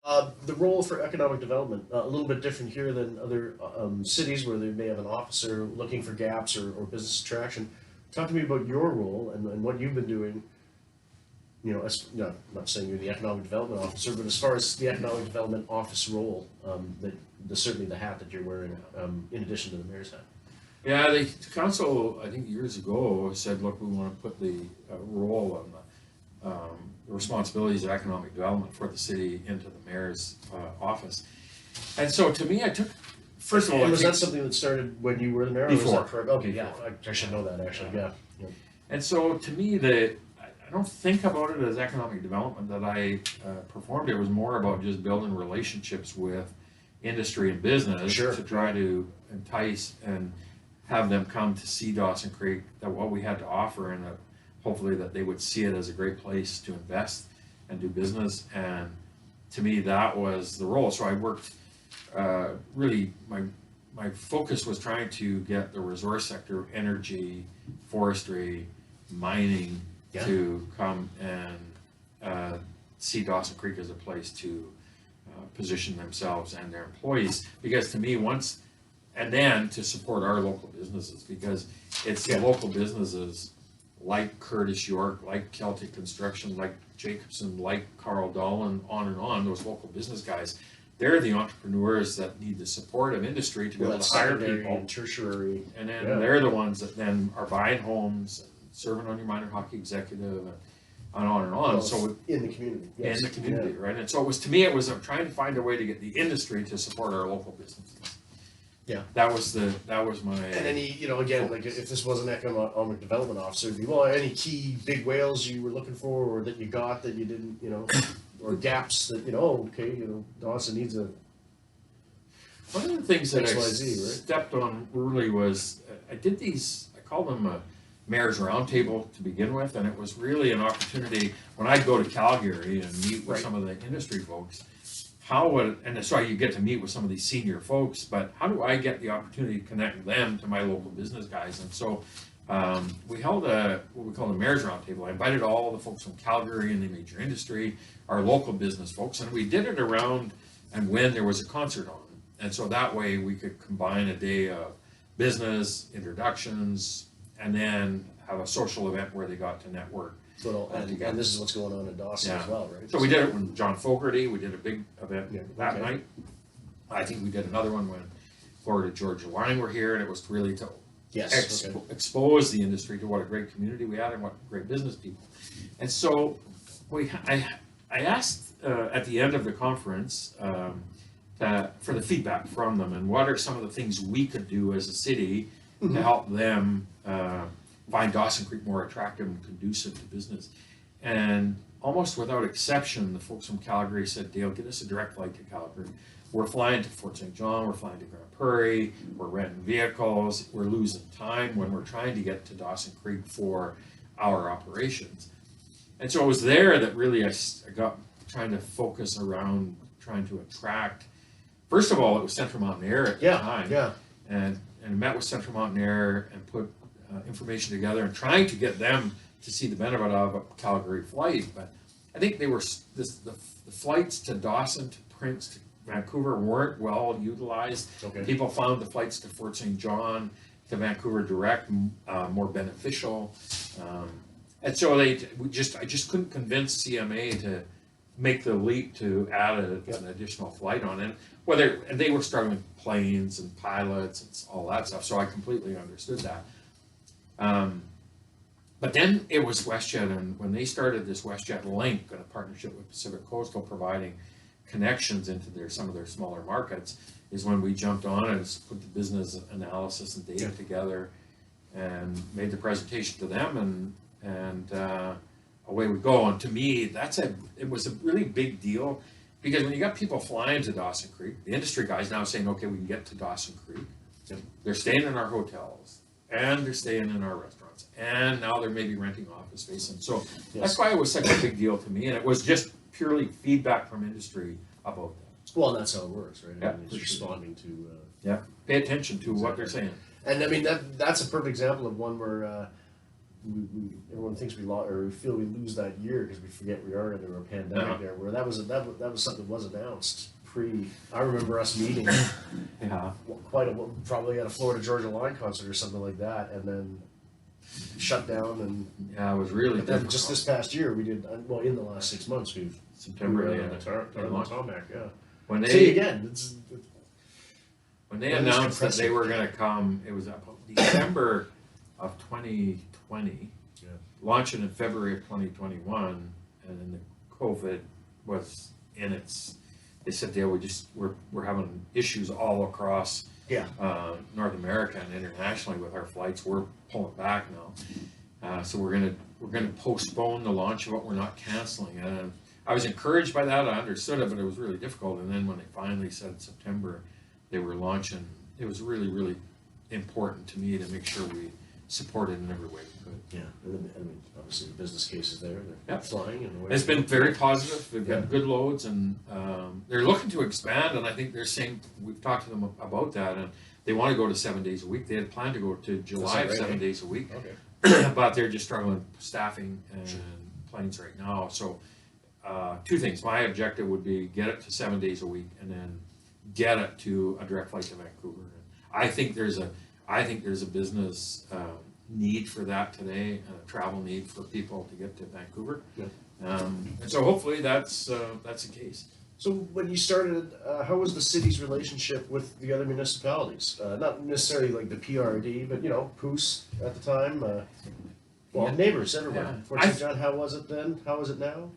The role for economic development, a little bit different here than other cities where they may have an officer looking for gaps or business attraction. Talk to me about your role and what you've been doing. You know, no, I'm not saying you're the economic development officer, but as far as the economic development office role, certainly the hat that you're wearing, in addition to the mayor's hat. Yeah, the council, I think years ago, said, look, we want to put the role and the responsibilities of economic development for the city into the mayor's office. And so to me, I took, first of all, and was that something that started when you were the mayor? Or before. Was that okay, yeah, I should know that actually, yeah. And so to me, I don't think about it as economic development that I performed. It was more about just building relationships with industry and business to try to entice and have them come to see Dawson Creek, that what we had to offer, and hopefully that they would see it as a great place to invest and do business. And to me, that was the role. So I worked really, my focus was trying to get the resource sector, energy, forestry, mining, to come and see Dawson Creek as a place to position themselves and their employees. Because to me, and then to support our local businesses, because it's the local businesses like Curtis York, like Celtic Construction, like Jacobson, like Carl Dolan, on and on, those local business guys, they're the entrepreneurs that need the support of industry to be able to hire people. And tertiary. And then they're the ones that then are buying homes, and serving on your minor hockey executive, and on and on. Well, so in the community. In the community, right? And so it was, to me, it was trying to find a way to get the industry to support our local businesses. Yeah, that was my. And any, again, like if this was an economic development officer, it'd be, well, any key big whales you were looking for, or that you got that you didn't, or gaps that Dawson needs a. One of the things that XYZ, I stepped on really was I did these. I call them a mayor's roundtable to begin with, and it was really an opportunity when I'd go to Calgary and meet with some of the industry folks. And so you get to meet with some of these senior folks, but how do I get the opportunity to connect them to my local business guys? And so we held what we call a mayor's roundtable. I invited all the folks from Calgary and the major industry, our local business folks, and we did it around and when there was a concert on. And so that way we could combine a day of business, introductions, and then have a social event where they got to network. And this is what's going on in Dawson as well, right? So we did it with John Fogarty. We did a big event that night. I think we did another one when Florida Georgia Line were here, and it was really to expose the industry to what a great community we had and what great business people. And so I asked at the end of the conference for the feedback from them, and what are some of the things we could do as a city to help them find Dawson Creek more attractive and conducive to business. And almost without exception, the folks from Calgary said, Dale, get us a direct flight to Calgary. We're flying to Fort St. John, we're flying to Grand Prairie, we're renting vehicles, we're losing time when we're trying to get to Dawson Creek for our operations. And so it was there that really I got trying to focus around trying to attract. First of all, it was Central Mountain Air at the time. And met with Central Mountain Air and put information together and trying to get them to see the benefit of a Calgary flight. But I think they were the flights to Dawson, to Prince, to Vancouver weren't well utilized. People found the flights to Fort St. John, to Vancouver direct more beneficial. And so I just couldn't convince CMA to make the leap to add an additional flight on it. And they were struggling with planes and pilots and all that stuff, so I completely understood that. But then it was WestJet, and when they started this WestJet Link in a partnership with Pacific Coastal, providing connections into some of their smaller markets, is when we jumped on and put the business analysis and data together and made the presentation to them, and away we go. And to me, it was a really big deal, because when you got people flying to Dawson Creek, the industry guys now saying, okay, we can get to Dawson Creek. They're staying in our hotels, and they're staying in our restaurants, and now they're maybe renting office space. And so that's why it was such a big deal to me, and it was just purely feedback from industry about that. Well, and that's how it works, right? I mean, it's responding to pay attention to what they're saying. And I mean that's a perfect example of one where everyone thinks we lost, or we feel we lose that year because we forget we are under a pandemic there. Where that was something that was announced pre. I remember us meeting. Yeah. Probably at a Florida Georgia Line concert or something like that, and then shut down. And yeah, it was really difficult. Just this past year we did well. In the last 6 months, September we the tarmac. Yeah. When they see again, when they announced that they were going to come, it was about December of 2020, launching in February of 2021, and then the COVID was in its. They said we're having issues all across North America and internationally with our flights. We're pulling back now, so we're gonna postpone the launch of it. We're not canceling it. And I was encouraged by that. I understood it, but it was really difficult. And then when they finally said September they were launching, it was really, really important to me to make sure we supported in every way we could. Yeah, I mean, obviously the business case is there. They're flying. And it's been very positive. They've got good loads, and they're looking to expand. And I think they're saying, we've talked to them about that, and they want to go to 7 days a week. They had planned to go to July of 7 days a week, but they're just struggling with staffing and planes right now. So 2 things. My objective would be get it to 7 days a week, and then get it to a direct flight to Vancouver. And I think there's a business need for that today, and a travel need for people to get to Vancouver. And so hopefully that's the case. So when you started, how was the city's relationship with the other municipalities? Not necessarily like the PRD, but Poos at the time. Neighbors everywhere. Fort St. John, how was it then? How is it now?